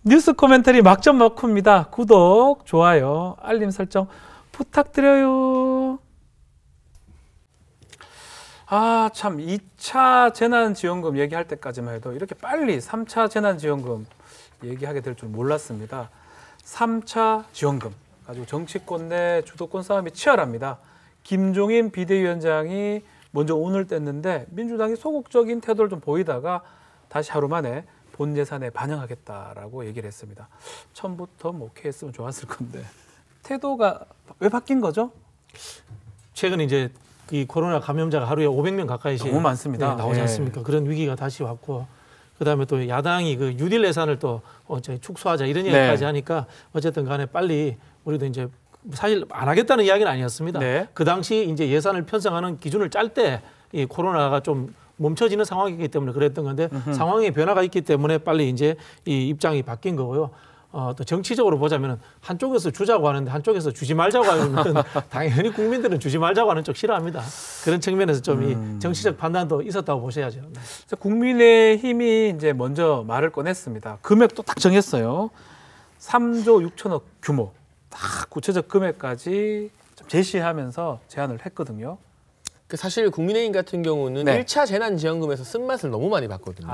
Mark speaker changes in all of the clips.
Speaker 1: 뉴스 코멘터리 막전막후입니다. 구독, 좋아요, 알림 설정 부탁드려요. 아, 참 2차 재난지원금 얘기할 때까지만 해도 이렇게 빨리 3차 재난지원금 얘기하게 될 줄 몰랐습니다. 3차 지원금 가지고 정치권 내 주도권 싸움이 치열합니다. 김종인 비대위원장이 먼저 운을 뗐는데 민주당이 소극적인 태도를 좀 보이다가 다시 하루 만에 본 예산에 반영하겠다라고 얘기를 했습니다. 처음부터 뭐 오케이 했으면 좋았을 건데 태도가 왜 바뀐 거죠?
Speaker 2: 최근에 이제 이 코로나 감염자가 하루에 500명 가까이씩
Speaker 1: 너무 많습니다.
Speaker 2: 나오지 않습니까? 그런 위기가 다시 왔고 그다음에 또 야당이 그 유딜 예산을 또 축소하자 이런 얘기까지 하니까 어쨌든 간에 빨리 우리도 이제 사실 안 하겠다는 이야기는 아니었습니다. 그 당시 이제 예산을 편성하는 기준을 짤 때 이 코로나가 좀 멈춰지는 상황이기 때문에 그랬던 건데 상황의 변화가 있기 때문에 빨리 이제 이 입장이 바뀐 거고요. 또 정치적으로 보자면 한쪽에서 주자고 하는데 한쪽에서 주지 말자고 하면 당연히 국민들은 주지 말자고 하는 쪽 싫어합니다. 그런 측면에서 좀 이 정치적 판단도 있었다고 보셔야죠.
Speaker 1: 국민의힘이 이제 먼저 말을 꺼냈습니다. 금액도 딱 정했어요. 3조 6천억 규모. 딱 구체적 금액까지 좀 제시하면서 제안을 했거든요.
Speaker 3: 사실 국민의힘 같은 경우는 1차 재난지원금에서 쓴맛을 너무 많이 봤거든요.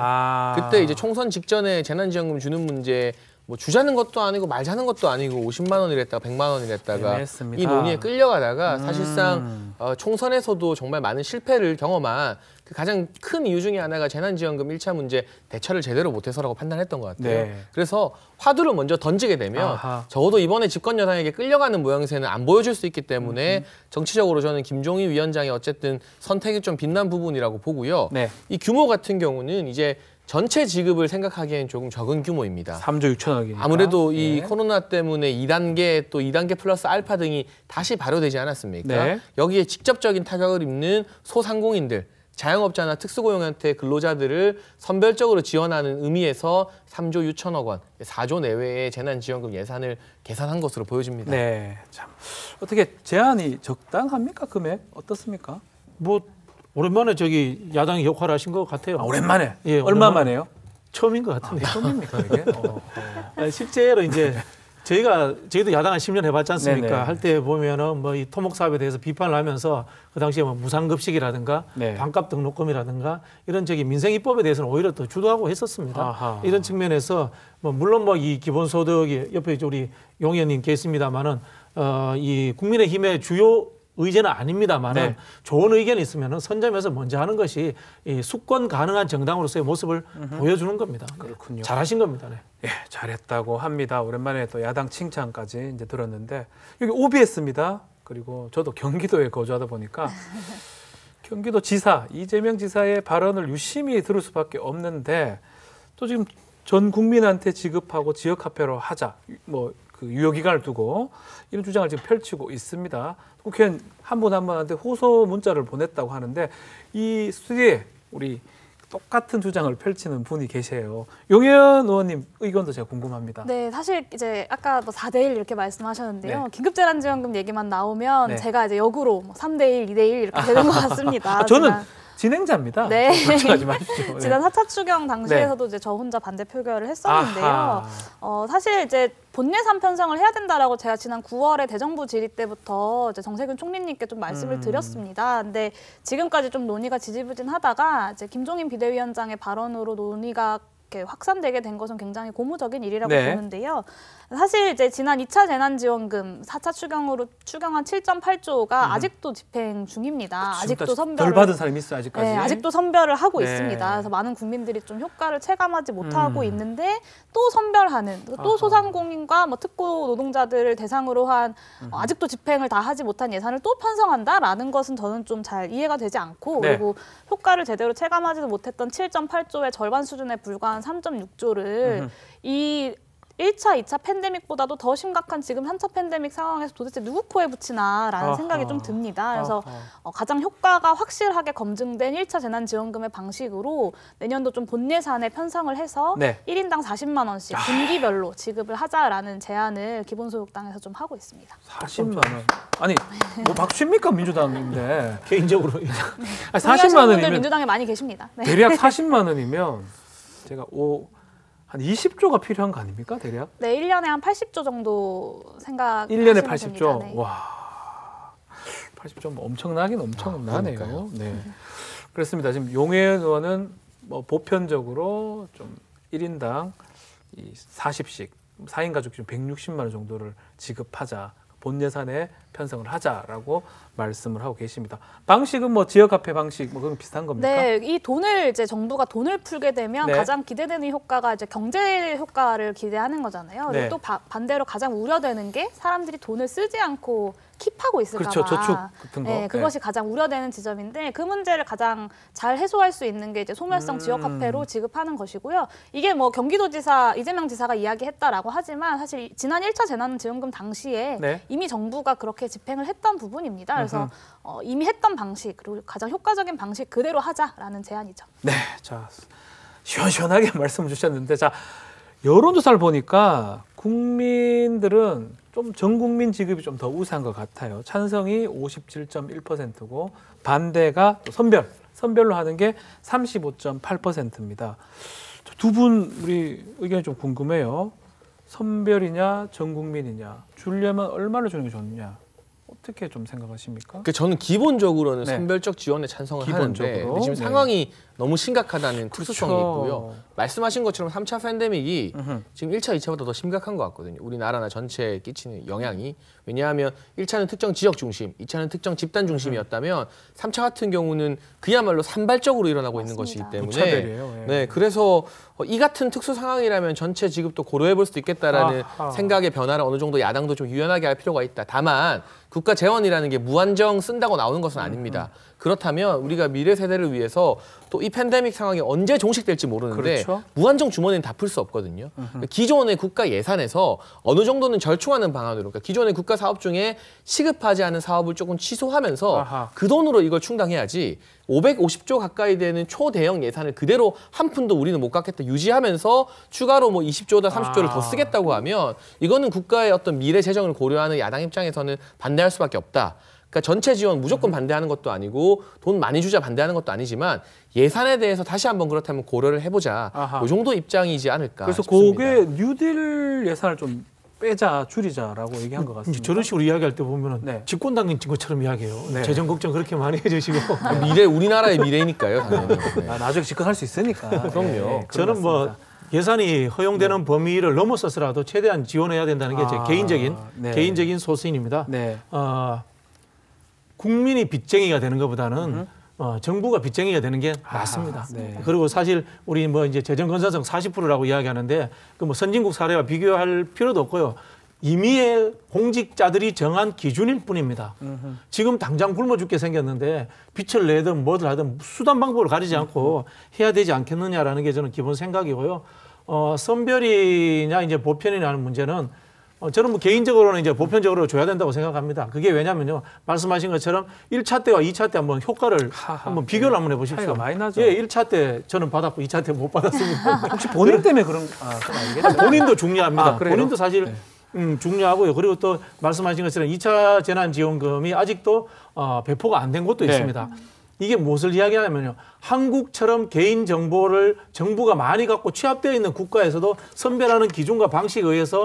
Speaker 3: 그때 이제 총선 직전에 재난지원금 주는 문제 뭐 주자는 것도 아니고 말자는 것도 아니고 50만 원이랬다가 100만 원이랬다가 이 논의에 끌려가다가 사실상 총선에서도 정말 많은 실패를 경험한 그 가장 큰 이유 중에 하나가 재난지원금 1차 문제 대처를 제대로 못해서라고 판단했던 것 같아요. 그래서 화두를 먼저 던지게 되면 적어도 이번에 집권 여당에게 끌려가는 모양새는 안 보여줄 수 있기 때문에 정치적으로 저는 김종인 위원장의 어쨌든 선택이 좀 빛난 부분이라고 보고요. 이 규모 같은 경우는 이제 전체 지급을 생각하기엔 조금 적은 규모입니다.
Speaker 1: 3조 6천억이니까.
Speaker 3: 아무래도 이 코로나 때문에 2단계 또 2단계 플러스 알파 등이 다시 발효되지 않았습니까? 여기에 직접적인 타격을 입는 소상공인들, 자영업자나 특수고용형태 근로자들을 선별적으로 지원하는 의미에서 3조 6천억 원, 4조 내외의 재난지원금 예산을 계산한 것으로 보여집니다.
Speaker 1: 참 어떻게 제안이 적당합니까? 금액 어떻습니까?
Speaker 2: 뭐 오랜만에 저기 야당이 역할을 하신 것 같아요.
Speaker 1: 오랜만에?
Speaker 2: 예,
Speaker 1: 얼마 만에요?
Speaker 2: 처음인 것 같은데.
Speaker 1: 처음입니까 이게?
Speaker 2: 실제로 이제 저희도 야당 한 10년 해봤지 않습니까? 할 때 보면은 뭐 이 토목 사업에 대해서 비판을 하면서 그 당시에 뭐 무상급식이라든가 반값 등록금이라든가 이런 저기 민생 입법에 대해서는 오히려 더 주도하고 했었습니다. 이런 측면에서 뭐 물론 뭐 이 기본소득이 옆에 우리 용 의원님 계십니다만은 이 국민의힘의 주요 의제는 아닙니다만은 좋은 의견이 있으면은 선점해서 먼저 하는 것이 이 수권 가능한 정당으로서의 모습을 보여주는 겁니다.
Speaker 1: 그렇군요.
Speaker 2: 잘하신 겁니다.
Speaker 1: 예, 잘했다고 합니다. 오랜만에 또 야당 칭찬까지 이제 들었는데 여기 OBS입니다. 그리고 저도 경기도에 거주하다 보니까 경기도 지사 이재명 지사의 발언을 유심히 들을 수밖에 없는데 또 지금 전 국민한테 지급하고 지역화폐로 하자 뭐 그 유효기간을 두고 이런 주장을 지금 펼치고 있습니다. 국회의원 한 분 한 분한테 호소 문자를 보냈다고 하는데 이 스튜디오에 우리 똑같은 주장을 펼치는 분이 계세요. 용혜연 의원님 의견도 제가 궁금합니다.
Speaker 4: 네, 사실 이제 아까 뭐 4대1 이렇게 말씀하셨는데요. 긴급재난지원금 얘기만 나오면 제가 이제 역으로 뭐 3대1, 2대1 이렇게 되는 것 같습니다.
Speaker 1: 저는 진행자입니다. 걱정하지 마십시오.
Speaker 4: 지난 4차 추경 당시에서도 이제 저 혼자 반대 표결을 했었는데요. 사실 이제 본예산 편성을 해야 된다라고 제가 지난 9월에 대정부 질의 때부터 이제 정세균 총리님께 좀 말씀을 드렸습니다. 근데 지금까지 좀 논의가 지지부진하다가 이제 김종인 비대위원장의 발언으로 논의가 이렇게 확산되게 된 것은 굉장히 고무적인 일이라고 보는데요. 사실 이제 지난 2차 재난지원금 4차 추경으로 추경한 7.8조가 아직도 집행 중입니다. 아직도 선별을
Speaker 1: 덜 받은 사람이 있어요, 아직까지.
Speaker 4: 아직도 선별을 하고 있습니다. 그래서 많은 국민들이 좀 효과를 체감하지 못하고 있는데 또 선별하는 또 소상공인과 뭐 특고 노동자들을 대상으로 한 아직도 집행을 다 하지 못한 예산을 또 편성한다라는 것은 저는 좀 잘 이해가 되지 않고 그리고 효과를 제대로 체감하지도 못했던 7.8조의 절반 수준에 불과한 3.6조를 이 1차, 2차 팬데믹보다도 더 심각한 지금 3차 팬데믹 상황에서 도대체 누구 코에 붙이나라는 생각이 좀 듭니다. 그래서 가장 효과가 확실하게 검증된 1차 재난지원금의 방식으로 내년도 좀 본예산에 편성을 해서 1인당 40만 원씩 분기별로 지급을 하자라는 제안을 기본소득당에서 좀 하고 있습니다.
Speaker 1: 40만 원? 아니, 뭐 박수입니까 민주당인데.
Speaker 2: 개인적으로.
Speaker 1: 40만 원이면
Speaker 4: 민주당에 많이 계십니다.
Speaker 1: 대략 40만 원이면 제가 한 한 20조가 필요한 거 아닙니까, 대략?
Speaker 4: 네, 1년에 한 80조 정도 생각.
Speaker 1: 1년에 80조.
Speaker 4: 네.
Speaker 1: 와, 80조 엄청나긴 엄청나네요.
Speaker 3: 그러니까요.
Speaker 1: 네, 그렇습니다. 지금 용해인 의원은 뭐 보편적으로 좀 1인당 이 40씩 4인 가족 기준 160만 원 정도를 지급하자. 본 예산에 편성을 하자라고 말씀을 하고 계십니다. 방식은 뭐 지역 화폐 방식 뭐 그런 비슷한 겁니까?
Speaker 4: 네, 이 돈을 이제 정부가 돈을 풀게 되면
Speaker 1: 네.
Speaker 4: 가장 기대되는 효과가 이제 경제 효과를 기대하는 거잖아요.
Speaker 1: 네.
Speaker 4: 그리고 또 반대로 가장 우려되는 게 사람들이 돈을 쓰지 않고 킵하고 있을까 봐.
Speaker 1: 그렇죠. 저축 같은 거.
Speaker 4: 네, 그것이 가장 우려되는 지점인데 그 문제를 가장 잘 해소할 수 있는 게 이제 소멸성 지역 화폐로 지급하는 것이고요. 이게 뭐 경기도지사 이재명 지사가 이야기했다라고 하지만 사실 지난 1차 재난지원금 당시에
Speaker 1: 네.
Speaker 4: 이미 정부가 그렇게 집행을 했던 부분입니다. 그래서 이미 했던 방식 그리고 가장 효과적인 방식 그대로 하자라는 제안이죠.
Speaker 1: 네, 자 시원시원하게 말씀 주셨는데 자 여론조사를 보니까 국민들은 좀 전 국민 지급이 좀 더 우세한 것 같아요. 찬성이 57.1%고 반대가 또 선별로 하는 게 35.8%입니다. 두 분 우리 의견이 좀 궁금해요. 선별이냐 전 국민이냐 주려면 얼마를 주는 게 좋느냐 어떻게 좀 생각하십니까?
Speaker 3: 저는 기본적으로는
Speaker 1: 네.
Speaker 3: 선별적 지원에 찬성을
Speaker 1: 기본적으로.
Speaker 3: 하는데 근데 지금
Speaker 1: 네.
Speaker 3: 상황이 너무 심각하다는 특수성이
Speaker 1: 그렇죠.
Speaker 3: 있고요. 말씀하신 것처럼 3차 팬데믹이
Speaker 1: 음흠.
Speaker 3: 지금 1차, 2차보다 더 심각한 것 같거든요. 우리나라나 전체에 끼치는 영향이. 왜냐하면 1차는 특정 지역 중심, 2차는 특정 집단 중심이었다면 3차 같은 경우는 그야말로 산발적으로 일어나고 있는 것이기
Speaker 4: 맞습니다.
Speaker 3: 때문에
Speaker 1: 무차별이에요. 예.
Speaker 3: 네, 그래서 이 같은 특수 상황이라면 전체 지급도 고려해 볼 수도 있겠다라는
Speaker 1: 아하.
Speaker 3: 생각의 변화를 어느 정도 야당도 좀 유연하게 할 필요가 있다. 다만 국가 재원이라는 게 무한정 쓴다고 나오는 것은 아닙니다. 그렇다면 우리가 미래 세대를 위해서 또 이 팬데믹 상황이 언제 종식될지 모르는데
Speaker 1: 그렇죠.
Speaker 3: 무한정 주머니는 다 풀 수 없거든요. 기존의 국가 예산에서 어느 정도는 절충하는 방안으로 그러니까 기존의 국가 사업 중에 시급하지 않은 사업을 조금 취소하면서
Speaker 1: 아하.
Speaker 3: 그 돈으로 이걸 충당해야지 550조 가까이 되는 초대형 예산을 그대로 한 푼도 우리는 못 갚겠다 유지하면서 추가로 뭐 20조다 30조를 더 쓰겠다고 하면 이거는 국가의 어떤 미래 재정을 고려하는 야당 입장에서는 반대할 수밖에 없다. 그러니까 전체 지원 무조건 반대하는 것도 아니고 돈 많이 주자 반대하는 것도 아니지만 예산에 대해서 다시 한번 그렇다면 고려를 해보자.
Speaker 1: 아하.
Speaker 3: 이 정도 입장이지 않을까
Speaker 1: 그래서
Speaker 3: 싶습니다.
Speaker 1: 그게 뉴딜 예산을 좀 빼자 줄이자라고 얘기한 것 같습니다.
Speaker 2: 저런 식으로 이야기할 때 보면은
Speaker 1: 네.
Speaker 2: 집권당인 것처럼 이야기해요.
Speaker 1: 네.
Speaker 2: 재정 걱정 그렇게 많이 해주시고
Speaker 3: 우리나라의 미래니까요, 당연히. 네.
Speaker 1: 나중에 집권할 수 있으니까.
Speaker 3: 그럼요.
Speaker 2: 저는 뭐 예산이 허용되는 범위를 넘어서서라도 최대한 지원해야 된다는 게 제 개인적인 소신입니다.
Speaker 1: 네.
Speaker 2: 국민이 빚쟁이가 되는 것보다는 정부가 빚쟁이가 되는 게 맞습니다.
Speaker 1: 네.
Speaker 2: 그리고 사실 우리 뭐 이제 재정 건사성 40%라고 이야기하는데 그 뭐 선진국 사례와 비교할 필요도 없고요. 임의의 공직자들이 정한 기준일 뿐입니다. 지금 당장 굶어 죽게 생겼는데 빚을 내든 뭐든 하든 수단 방법을 가리지 않고 해야 되지 않겠느냐라는 게 저는 기본 생각이고요. 선별이냐 이제 보편이냐 하는 문제는 저는 뭐 개인적으로는 이제 보편적으로 줘야 된다고 생각합니다. 그게 왜냐면요. 말씀하신 것처럼 1차 때와 2차 때 한번 효과를 한번 비교를 한번 해보십시오.
Speaker 1: 차이가 많이 나죠.
Speaker 2: 예, 1차 때 저는 받았고 2차 때 못 받았습니다.
Speaker 1: 혹시 본인 때문에 그건 아니겠죠?
Speaker 2: 본인도 중요합니다.
Speaker 1: 그래요?
Speaker 2: 본인도 사실 중요하고요. 그리고 또 말씀하신 것처럼 2차 재난지원금이 아직도 배포가 안 된 곳도
Speaker 1: 네.
Speaker 2: 있습니다. 이게 무엇을 이야기하냐면요. 한국처럼 개인정보를 정부가 많이 갖고 취합되어 있는 국가에서도 선별하는 기준과 방식에 의해서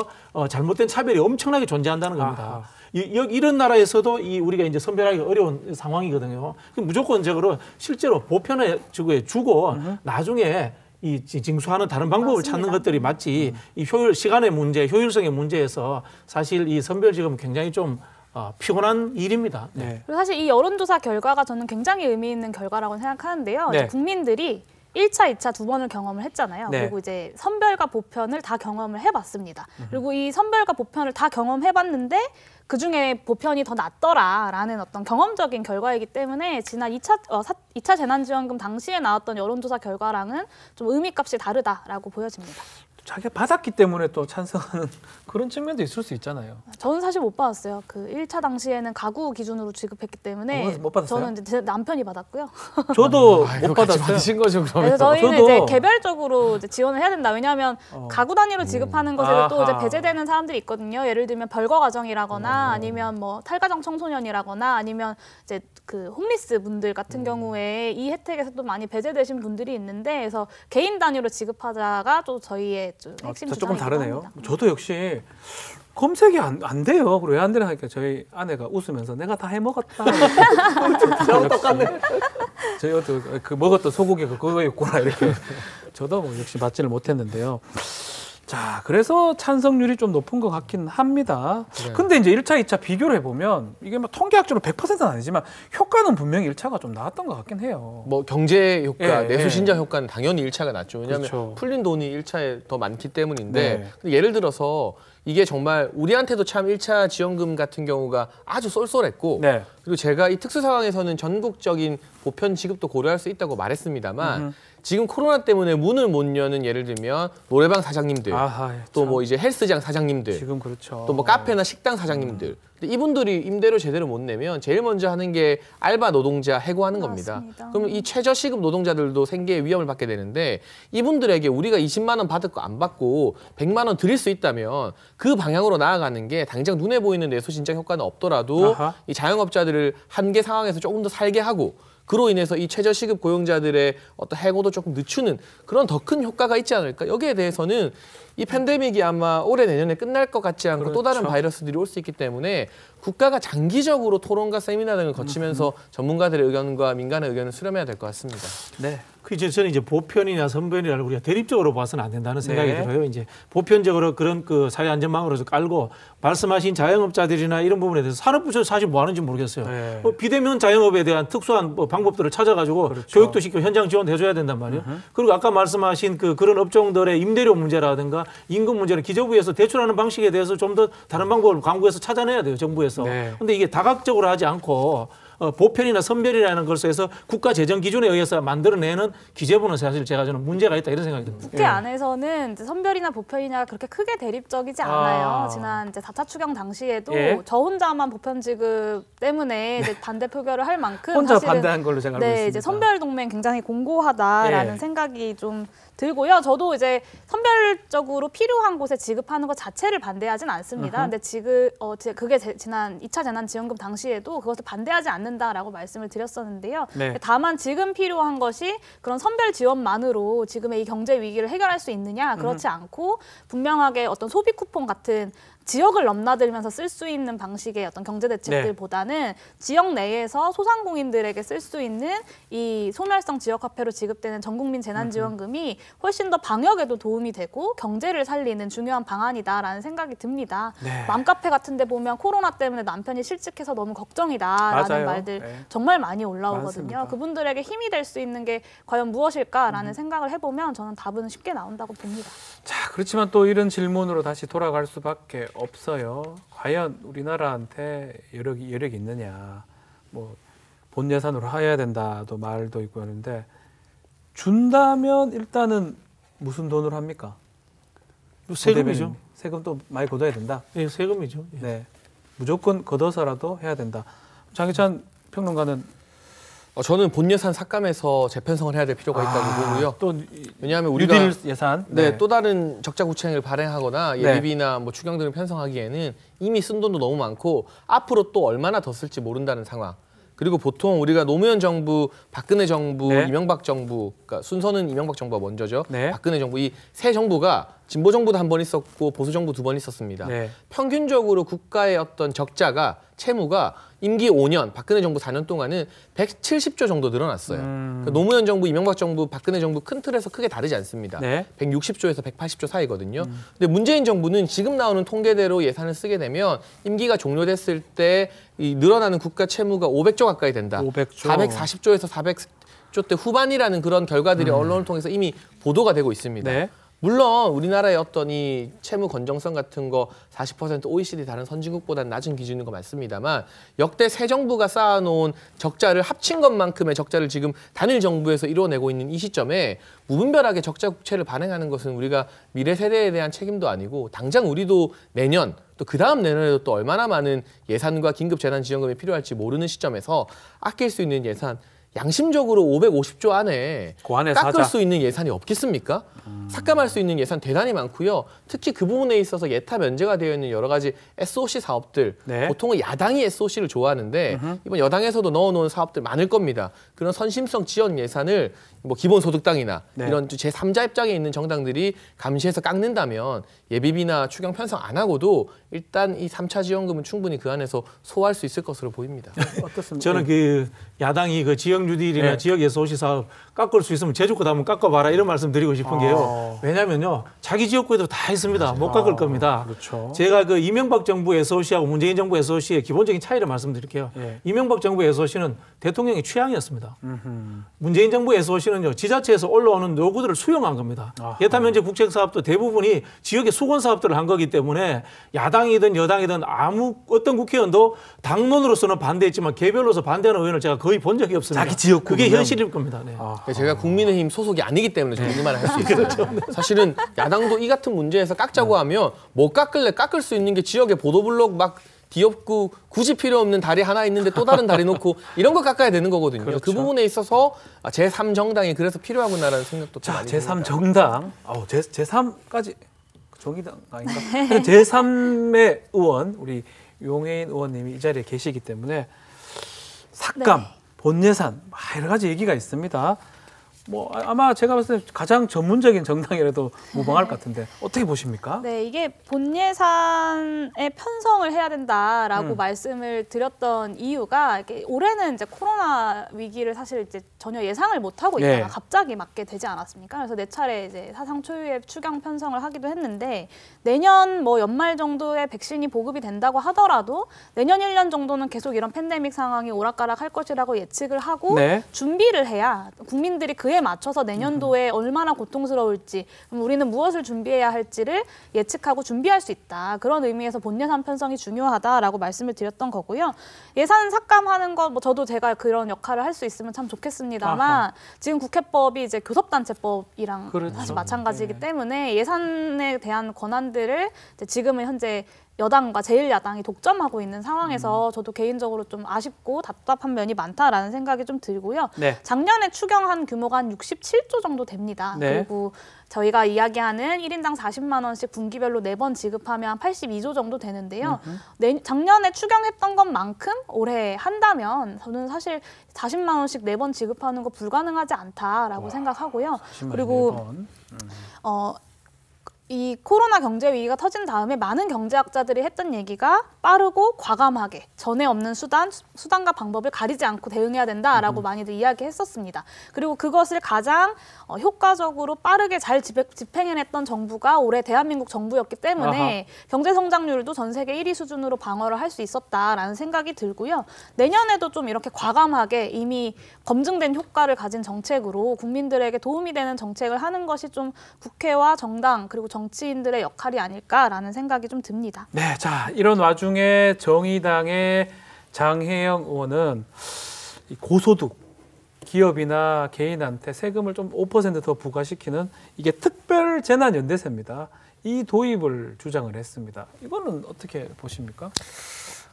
Speaker 2: 잘못된 차별이 엄청나게 존재한다는 겁니다. 이런 나라에서도 우리가 이제 선별하기 어려운 상황이거든요. 무조건적으로 실제로 보편에 주고 나중에 이 징수하는 다른 방법을
Speaker 4: 맞습니다.
Speaker 2: 찾는 것들이 맞지 이 시간의 문제, 효율성의 문제에서 사실 이 선별지급은 굉장히 좀 피곤한 일입니다.
Speaker 1: 네.
Speaker 4: 그리고 사실 이 여론조사 결과가 저는 굉장히 의미 있는 결과라고 생각하는데요.
Speaker 1: 네.
Speaker 4: 국민들이 1차, 2차 두 번을 경험을 했잖아요.
Speaker 1: 네.
Speaker 4: 그리고 이제 선별과 보편을 다 경험을 해봤습니다. 그리고 이 선별과 보편을 다 경험해봤는데 그중에 보편이 더 낫더라라는 어떤 경험적인 결과이기 때문에 지난 2차 재난지원금 당시에 나왔던 여론조사 결과랑은 좀 의미값이 다르다라고 보여집니다.
Speaker 1: 자기가 받았기 때문에 또 찬성하는 그런 측면도 있을 수 있잖아요.
Speaker 4: 저는 사실 못 받았어요. 그 1차 당시에는 가구 기준으로 지급했기 때문에
Speaker 1: 못 받았어요?
Speaker 4: 저는 이제 제 남편이 받았고요.
Speaker 1: 저도 못
Speaker 3: 같이
Speaker 1: 받았어요.
Speaker 3: 받으신 거죠, 그러면?
Speaker 4: 그래서 저희는
Speaker 1: 저도-
Speaker 4: 이제 개별적으로 이제 지원을 해야 된다. 왜냐하면 가구 단위로 지급하는 것에도 또 이제
Speaker 1: 아하.
Speaker 4: 배제되는 사람들이 있거든요. 예를 들면 별거 가정이라거나 아니면 뭐 탈가정 청소년이라거나 아니면 이제 그 홈리스 분들 같은 경우에 이 혜택에서 또 많이 배제되신 분들이 있는데 그래서 개인 단위로 지급하자가 또 저희의 게 좀 핵심
Speaker 1: 조금
Speaker 4: 주장이기도
Speaker 1: 다르네요.
Speaker 4: 합니다.
Speaker 1: 저도 역시 검색이 안 돼요. 그리고 왜 안 되나 하니까 저희 아내가 웃으면서 내가 다 해먹었다.
Speaker 3: 저랑 똑같네.
Speaker 1: 저희도 그 먹었던 소고기가 그거였구나 이렇게. 저도 뭐 역시 맞지를 못했는데요. 자, 그래서 찬성률이 좀 높은 것 같긴 합니다.
Speaker 3: 네.
Speaker 1: 근데 이제 1차, 2차 비교를 해보면 이게 뭐 통계학적으로 100%는 아니지만 효과는 분명히 1차가 좀 나았던 것 같긴 해요.
Speaker 3: 뭐 경제 효과,
Speaker 1: 예,
Speaker 3: 내수 신장 효과는 당연히 1차가 낫죠. 왜냐하면
Speaker 1: 그렇죠.
Speaker 3: 풀린 돈이 1차에 더 많기 때문인데
Speaker 1: 네.
Speaker 3: 근데 예를 들어서 이게 정말 우리한테도 참 1차 지원금 같은 경우가 아주 쏠쏠했고
Speaker 1: 네.
Speaker 3: 그리고 제가 이 특수 상황에서는 전국적인 보편 지급도 고려할 수 있다고 말했습니다만 지금 코로나 때문에 문을 못 여는 예를 들면 노래방 사장님들
Speaker 1: 아하,
Speaker 3: 또 뭐 이제 헬스장 사장님들
Speaker 1: 지금 그렇죠.
Speaker 3: 또 뭐 카페나 식당 사장님들 근데 이분들이 임대료 제대로 못 내면 제일 먼저 하는 게 알바 노동자 해고하는 겁니다.
Speaker 4: 맞습니다.
Speaker 3: 그러면 이 최저시급 노동자들도 생계의 위험을 받게 되는데 이분들에게 우리가 20만 원 받을 거 안 받고 100만 원 드릴 수 있다면 그 방향으로 나아가는 게 당장 눈에 보이는 내수 신장 효과는 없더라도
Speaker 1: 아하.
Speaker 3: 이 자영업자들을 한계 상황에서 조금 더 살게 하고 그로 인해서 이 최저시급 고용자들의 어떤 해고도 조금 늦추는 그런 더 큰 효과가 있지 않을까? 여기에 대해서는 이 팬데믹이 아마 올해 내년에 끝날 것 같지 않고
Speaker 1: 그렇죠.
Speaker 3: 또 다른 바이러스들이 올 수 있기 때문에 국가가 장기적으로 토론과 세미나 등을 거치면서 전문가들의 의견과 민간의 의견을 수렴해야 될 것 같습니다.
Speaker 1: 네.
Speaker 2: 그 이제 저는 이제 보편이나 선별이나 우리가 대립적으로 봐서는 안 된다는 생각이
Speaker 1: 네.
Speaker 2: 들어요. 이제 보편적으로 그런 그 사회 안전망으로서 깔고 말씀하신 자영업자들이나 이런 부분에 대해서 산업부처 사실 뭐 하는지 모르겠어요.
Speaker 1: 네.
Speaker 2: 비대면 자영업에 대한 특수한 뭐 방법들을 찾아가지고
Speaker 1: 그렇죠.
Speaker 2: 교육도 시키고 현장 지원도 해줘야 된단 말이에요. 그리고 아까 말씀하신 그런 업종들의 임대료 문제라든가 임금 문제를 기재부에서 대출하는 방식에 대해서 좀 더 다른 방법을 강구해서 찾아내야 돼요. 정부에서.
Speaker 1: 네.
Speaker 2: 근데 이게 다각적으로 하지 않고 보편이나 선별이라는 것을 해서 국가 재정 기준에 의해서 만들어내는 기재부는 사실 제가 저는 문제가 있다 이런 생각이 듭니다.
Speaker 4: 국회 안에서는 이제 선별이나 보편이냐 그렇게 크게 대립적이지 않아요. 지난 이제 4차 추경 당시에도
Speaker 1: 예.
Speaker 4: 저 혼자만 보편 지급 때문에 이제 반대 표결을 할 만큼
Speaker 1: 혼자
Speaker 4: 사실은
Speaker 1: 반대한 걸로 제가 알고
Speaker 4: 네,
Speaker 1: 있습니다.
Speaker 4: 이제 선별 동맹 굉장히 공고하다라는
Speaker 1: 예.
Speaker 4: 생각이 좀 들고요. 저도 이제 선별적으로 필요한 곳에 지급하는 것 자체를 반대하진 않습니다. 근데 그게 지난 2차 재난지원금 당시에도 그것을 반대하지 않는다라고 말씀을 드렸었는데요.
Speaker 1: 네.
Speaker 4: 다만 지금 필요한 것이 그런 선별 지원만으로 지금의 이 경제 위기를 해결할 수 있느냐? 그렇지 않고 분명하게 어떤 소비 쿠폰 같은 지역을 넘나들면서 쓸 수 있는 방식의 어떤 경제 대책들보다는 지역 내에서 소상공인들에게 쓸 수 있는 이 소멸성 지역 화폐로 지급되는 전국민 재난지원금이 훨씬 더 방역에도 도움이 되고 경제를 살리는 중요한 방안이다라는 생각이 듭니다.
Speaker 1: 네.
Speaker 4: 맘카페 같은 데 보면 코로나 때문에 남편이 실직해서 너무 걱정이다라는
Speaker 1: 맞아요.
Speaker 4: 말들
Speaker 1: 네.
Speaker 4: 정말 많이 올라오거든요.
Speaker 1: 많습니다.
Speaker 4: 그분들에게 힘이 될 수 있는 게 과연 무엇일까라는 생각을 해보면 저는 답은 쉽게 나온다고 봅니다.
Speaker 1: 자, 그렇지만 또 이런 질문으로 다시 돌아갈 수밖에 없어요. 과연 우리나라한테 여력이 있느냐. 뭐 본 예산으로 해야 된다도 말도 있고 하는데 준다면 일단은 무슨 돈으로 합니까?
Speaker 2: 세금이죠.
Speaker 1: 세금 또 많이 걷어야 된다.
Speaker 2: 예, 세금이죠. 예.
Speaker 1: 네, 무조건 걷어서라도 해야 된다. 장희찬 평론가는
Speaker 3: 저는 본 예산 삭감해서 재편성을 해야 될 필요가 있다고 보고요.
Speaker 1: 또
Speaker 3: 왜냐하면 우리가
Speaker 1: 뉴딜 예산,
Speaker 3: 네, 또 다른 적자 구체행을 발행하거나
Speaker 1: 네.
Speaker 3: 예비비나 뭐 추경 등을 편성하기에는 이미 쓴 돈도 너무 많고 앞으로 또 얼마나 더 쓸지 모른다는 상황. 그리고 보통 우리가 노무현 정부, 박근혜 정부,
Speaker 1: 네.
Speaker 3: 이명박 정부, 그러니까 순서는 이명박 정부가 먼저죠.
Speaker 1: 네.
Speaker 3: 박근혜 정부 이 세 정부가 진보 정부도 한 번 있었고 보수 정부 2번 있었습니다.
Speaker 1: 네.
Speaker 3: 평균적으로 국가의 어떤 적자가 채무가 임기 5년, 박근혜 정부 4년 동안은 170조 정도 늘어났어요. 그러니까 노무현 정부, 이명박 정부, 박근혜 정부 큰 틀에서 크게 다르지 않습니다.
Speaker 1: 네.
Speaker 3: 160조에서 180조 사이거든요. 근데 문재인 정부는 지금 나오는 통계대로 예산을 쓰게 되면 임기가 종료됐을 때 이 늘어나는 국가 채무가 500조 가까이 된다.
Speaker 1: 500조.
Speaker 3: 440조에서 400조 대 후반이라는 그런 결과들이 언론을 통해서 이미 보도가 되고 있습니다.
Speaker 1: 네.
Speaker 3: 물론 우리나라의 어떤 이 채무 건정성 같은 거 40% OECD 다른 선진국보다는 낮은 기준인 거 맞습니다만 역대 새 정부가 쌓아놓은 적자를 합친 것만큼의 적자를 지금 단일 정부에서 이뤄내고 있는 이 시점에 무분별하게 적자 국채를 발행하는 것은 우리가 미래 세대에 대한 책임도 아니고 당장 우리도 내년 또 그 다음 내년에도 또 얼마나 많은 예산과 긴급 재난지원금이 필요할지 모르는 시점에서 아낄 수 있는 예산 양심적으로 550조 안에
Speaker 1: 그 안에
Speaker 3: 깎을
Speaker 1: 사자.
Speaker 3: 수 있는 예산이 없겠습니까? 삭감할 수 있는 예산 대단히 많고요. 특히 그 부분에 있어서 예타 면제가 되어 있는 여러 가지 SOC 사업들,
Speaker 1: 네.
Speaker 3: 보통은 야당이 SOC를 좋아하는데 이번 여당에서도 넣어놓은 사업들 많을 겁니다. 그런 선심성 지원 예산을 뭐 기본소득당이나
Speaker 1: 네.
Speaker 3: 이런 제3자 입장에 있는 정당들이 감시해서 깎는다면 예비비나 추경 편성 안 하고도 일단 이 3차 지원금은 충분히 그 안에서 소화할 수 있을 것으로 보입니다.
Speaker 1: 어떻습니까?
Speaker 2: 저는 그 야당이 그 지역 뉴딜이나
Speaker 1: 네.
Speaker 2: 지역 예소시 사업 깎을 수 있으면 제주권 한번 깎아봐라 이런 말씀 드리고 싶은 게요. 왜냐면요 자기 지역구에도 다 있습니다. 못 깎을 겁니다.
Speaker 1: 그렇죠.
Speaker 2: 제가 그 이명박 정부 SOC하고 문재인 정부 SOC의 기본적인 차이를 말씀드릴게요.
Speaker 1: 예.
Speaker 2: 이명박 정부 SOC는 대통령의 취향이었습니다. 문재인 정부 SOC는요 지자체에서 올라오는 요구들을 수용한 겁니다. 예타 면제 국책 사업도 대부분이 지역의 수건 사업들을 한 거기 때문에 야당이든 여당이든 어떤 국회의원도 당론으로서는 반대했지만 개별로서 반대하는 의원을 제가 거의 본 적이 없습니다.
Speaker 1: 자기 지역구
Speaker 2: 그게 현실일 겁니다. 네.
Speaker 3: 제가 국민의힘 소속이 아니기 때문에 저는 이 말을 할 수 있어요. 사실은 야당도 이 같은 문제에서 깎자고 하면 못 깎을래 깎을 수 있는 게 지역의 보도블록 막 뒤엎고 굳이 필요 없는 다리 하나 있는데 또 다른 다리 놓고 이런 거 깎아야 되는 거거든요.
Speaker 1: 그렇죠.
Speaker 3: 그 부분에 있어서 제3정당이 그래서 필요하구나라는 생각도 좀
Speaker 1: 자,
Speaker 3: 많이
Speaker 1: 제3
Speaker 3: 듭니다.
Speaker 1: 정당, 제3까지 정의당 아닌가? 제3의 의원, 우리 용해인 의원님이 이 자리에 계시기 때문에 삭감, 본예산 여러 가지 얘기가 있습니다. 뭐 아마 제가 봤을 때 가장 전문적인 정당이라도 무방할 것 같은데 어떻게 보십니까?
Speaker 4: 네, 이게 본 예산에 편성을 해야 된다라고 말씀을 드렸던 이유가 이게 올해는 이제 코로나 위기를 사실 이제 전혀 예상을 못 하고 있다가
Speaker 1: 예.
Speaker 4: 갑자기 맞게 되지 않았습니까? 그래서 네 차례 이제 사상 초유의 추경 편성을 하기도 했는데 내년 뭐 연말 정도에 백신이 보급이 된다고 하더라도 내년 1년 정도는 계속 이런 팬데믹 상황이 오락가락할 것이라고 예측을 하고
Speaker 1: 네.
Speaker 4: 준비를 해야 국민들이 그에 맞춰서 내년도에 얼마나 고통스러울지 그럼 우리는 무엇을 준비해야 할지를 예측하고 준비할 수 있다. 그런 의미에서 본예산 편성이 중요하다라고 말씀을 드렸던 거고요. 예산 삭감하는 거 뭐 저도 제가 그런 역할을 할 수 있으면 참 좋겠습니다만
Speaker 1: 아하.
Speaker 4: 지금 국회법이 이제 교섭단체법이랑
Speaker 1: 그렇죠.
Speaker 4: 사실 마찬가지이기
Speaker 1: 네.
Speaker 4: 때문에 예산에 대한 권한들을 이제 지금은 현재 여당과 제1야당이 독점하고 있는 상황에서 저도 개인적으로 좀 아쉽고 답답한 면이 많다라는 생각이 좀 들고요.
Speaker 1: 네.
Speaker 4: 작년에 추경한 규모가 한 67조 정도 됩니다.
Speaker 1: 네.
Speaker 4: 그리고 저희가 이야기하는 1인당 40만 원씩 분기별로 4번 지급하면 82조 정도 되는데요. 작년에 추경했던 것만큼 올해 한다면 저는 사실 40만 원씩 4번 지급하는 거 불가능하지 않다라고 생각하고요. 그리고 이 코로나 경제 위기가 터진 다음에 많은 경제학자들이 했던 얘기가 빠르고 과감하게 전에 없는 수단과 방법을 가리지 않고 대응해야 된다라고 많이들 이야기했었습니다. 그리고 그것을 가장 효과적으로 빠르게 잘 집행해냈던 정부가 올해 대한민국 정부였기 때문에 경제 성장률도 전 세계 1위 수준으로 방어를 할 수 있었다라는 생각이 들고요. 내년에도 좀 이렇게 과감하게 이미 검증된 효과를 가진 정책으로 국민들에게 도움이 되는 정책을 하는 것이 좀 국회와 정당 그리고 정치인들의 역할이 아닐까라는 생각이 좀 듭니다.
Speaker 1: 네, 자 이런 와중에 정의당의 장혜영 의원은 이 고소득 기업이나 개인한테 세금을 좀 5% 더 부과시키는 이게 특별 재난 연대세입니다. 이 도입을 주장을 했습니다. 이거는 어떻게 보십니까?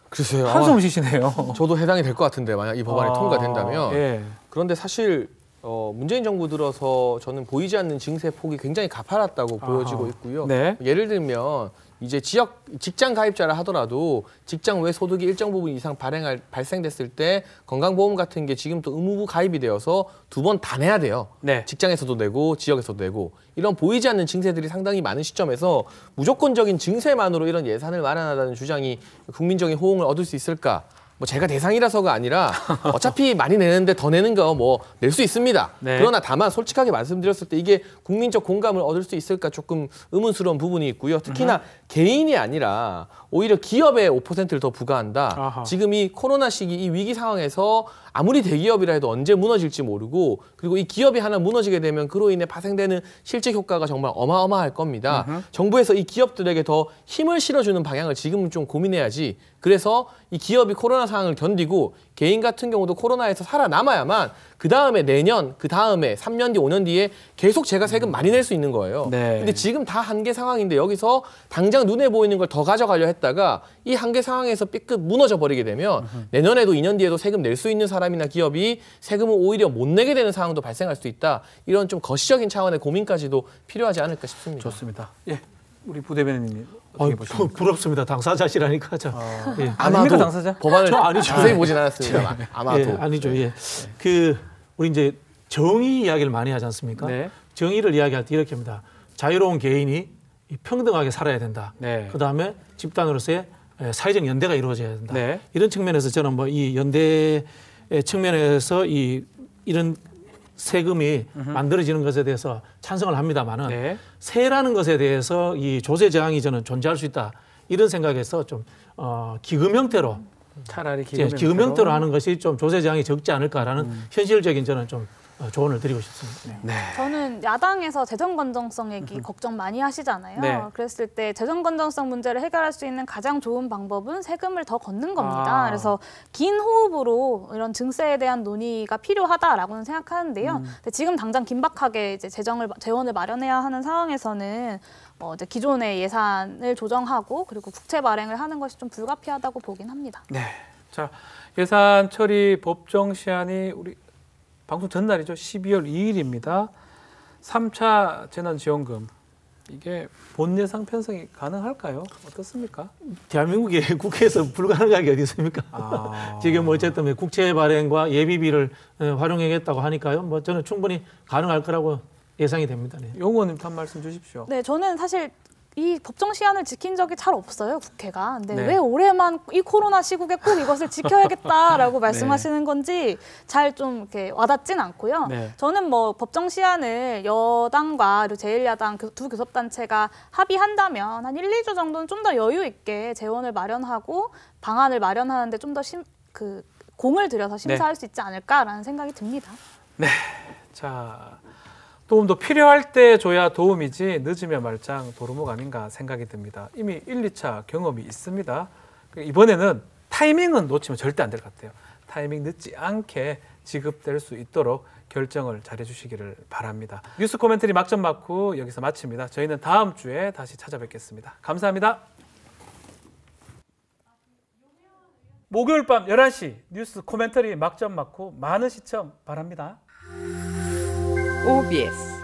Speaker 3: 글쎄요.
Speaker 1: 한숨 쉬시네요.
Speaker 3: 저도 해당이 될 것 같은데 만약 이 법안이 통과된다면.
Speaker 1: 예.
Speaker 3: 그런데 사실 문재인 정부 들어서 저는 보이지 않는 증세 폭이 굉장히 가파랐다고 보여지고 있고요.
Speaker 1: 네.
Speaker 3: 예를 들면 이제 직장 가입자라 하더라도 직장 외 소득이 일정 부분 이상 발생됐을 때 건강보험 같은 게 지금 또 의무부 가입이 되어서 2번 다 내야 돼요.
Speaker 1: 네.
Speaker 3: 직장에서도 내고 지역에서도 내고 이런 보이지 않는 증세들이 상당히 많은 시점에서 무조건적인 증세만으로 이런 예산을 마련하다는 주장이 국민적인 호응을 얻을 수 있을까? 뭐 제가 대상이라서가 아니라 어차피 많이 내는데 더 내는 거 뭐 낼 수 있습니다.
Speaker 1: 네.
Speaker 3: 그러나 다만 솔직하게 말씀드렸을 때 이게 국민적 공감을 얻을 수 있을까 조금 의문스러운 부분이 있고요. 특히나 개인이 아니라 오히려 기업에 5%를 더 부과한다.
Speaker 1: 아하.
Speaker 3: 지금 이 코로나 시기 이 위기 상황에서 아무리 대기업이라 해도 언제 무너질지 모르고 그리고 이 기업이 하나 무너지게 되면 그로 인해 파생되는 실제 효과가 정말 어마어마할 겁니다. 정부에서 이 기업들에게 더 힘을 실어주는 방향을 지금은 좀 고민해야지. 그래서 이 기업이 코로나 상황을 견디고 개인 같은 경우도 코로나에서 살아남아야만 그 다음에 내년, 그 다음에 3년 뒤, 5년 뒤에 계속 제가 세금 많이 낼 수 있는 거예요.
Speaker 1: 네.
Speaker 3: 근데 지금 다 한계 상황인데 여기서 당장 눈에 보이는 걸 더 가져가려 했다가 이 한계 상황에서 삐끗 무너져 버리게 되면 내년에도 2년 뒤에도 세금 낼 수 있는 사람이나 기업이 세금을 오히려 못 내게 되는 상황도 발생할 수 있다. 이런 좀 거시적인 차원의 고민까지도 필요하지 않을까 싶습니다.
Speaker 1: 좋습니다. 예, 우리 부대변인님 어떻게 보십니까?
Speaker 2: 부럽습니다. 당사자시라니까 저. 예.
Speaker 3: 아마도
Speaker 1: 당사자?
Speaker 3: 법안을
Speaker 2: 저 아니죠.
Speaker 3: 자세히 보진 않았습니다. 아마도.
Speaker 2: 예, 아니죠. 예. 그 우리 이제 정의 이야기를 많이 하지 않습니까?
Speaker 1: 네.
Speaker 2: 정의를 이야기할 때 이렇게 합니다. 자유로운 개인이 평등하게 살아야 된다.
Speaker 1: 네.
Speaker 2: 그다음에 집단으로서의 사회적 연대가 이루어져야 된다.
Speaker 1: 네.
Speaker 2: 이런 측면에서 저는 뭐 이 연대의 측면에서 이런 세금이 만들어지는 것에 대해서 찬성을 합니다만은
Speaker 1: 네.
Speaker 2: 세라는 것에 대해서 이 조세 저항이 저는 존재할 수 있다. 이런 생각에서 좀 기금 형태로
Speaker 1: 차라리
Speaker 2: 기금 형태로 하는 것이 좀 조세 저항이 적지 않을까라는 현실적인 저는 좀 조언을 드리고 싶습니다.
Speaker 1: 네.
Speaker 4: 저는 야당에서 재정 건전성 얘기 걱정 많이 하시잖아요.
Speaker 1: 네.
Speaker 4: 그랬을 때 재정 건전성 문제를 해결할 수 있는 가장 좋은 방법은 세금을 더 걷는 겁니다. 그래서 긴 호흡으로 이런 증세에 대한 논의가 필요하다라고는 생각하는데요. 근데 지금 당장 긴박하게 이제 재원을 마련해야 하는 상황에서는 이제 기존의 예산을 조정하고 그리고 국채 발행을 하는 것이 좀 불가피하다고 보긴 합니다.
Speaker 1: 네. 자, 예산 처리 법정 시한이 우리 방송 전날이죠. 12월 2일입니다. 3차 재난지원금. 이게 본 예상 편성이 가능할까요? 어떻습니까?
Speaker 2: 대한민국의 국회에서 불가능한 게 어디 있습니까? 지금 뭐 어쨌든 국채 발행과 예비비를 활용하겠다고 하니까요. 뭐 저는 충분히 가능할 거라고 예상이 됩니다. 네.
Speaker 1: 용 의원님 한 말씀 주십시오.
Speaker 4: 네, 저는 사실 이 법정 시한을 지킨 적이 잘 없어요, 국회가. 근데
Speaker 1: 네.
Speaker 4: 왜 올해만 이 코로나 시국에 꼭 이것을 지켜야겠다라고 말씀하시는 건지 잘 좀 이렇게 와닿진 않고요.
Speaker 1: 네.
Speaker 4: 저는 뭐 법정 시한을 여당과 그리고 제1야당 두 교섭단체가 합의한다면 한 1, 2주 정도는 좀 더 여유 있게 재원을 마련하고 방안을 마련하는데 좀 더 공을 들여서 심사할 수 있지 않을까라는 생각이 듭니다.
Speaker 1: 네. 자, 도움도 필요할 때 줘야 도움이지 늦으면 말짱 도루묵 아닌가 생각이 듭니다. 이미 1, 2차 경험이 있습니다. 이번에는 타이밍은 놓치면 절대 안 될 것 같아요. 타이밍 늦지 않게 지급될 수 있도록 결정을 잘해 주시기를 바랍니다. 뉴스 코멘터리 막점 맞고 여기서 마칩니다. 저희는 다음 주에 다시 찾아뵙겠습니다. 감사합니다. 목요일 밤 11시 뉴스 코멘터리 막점 맞고 많은 시청 바랍니다.
Speaker 5: OBS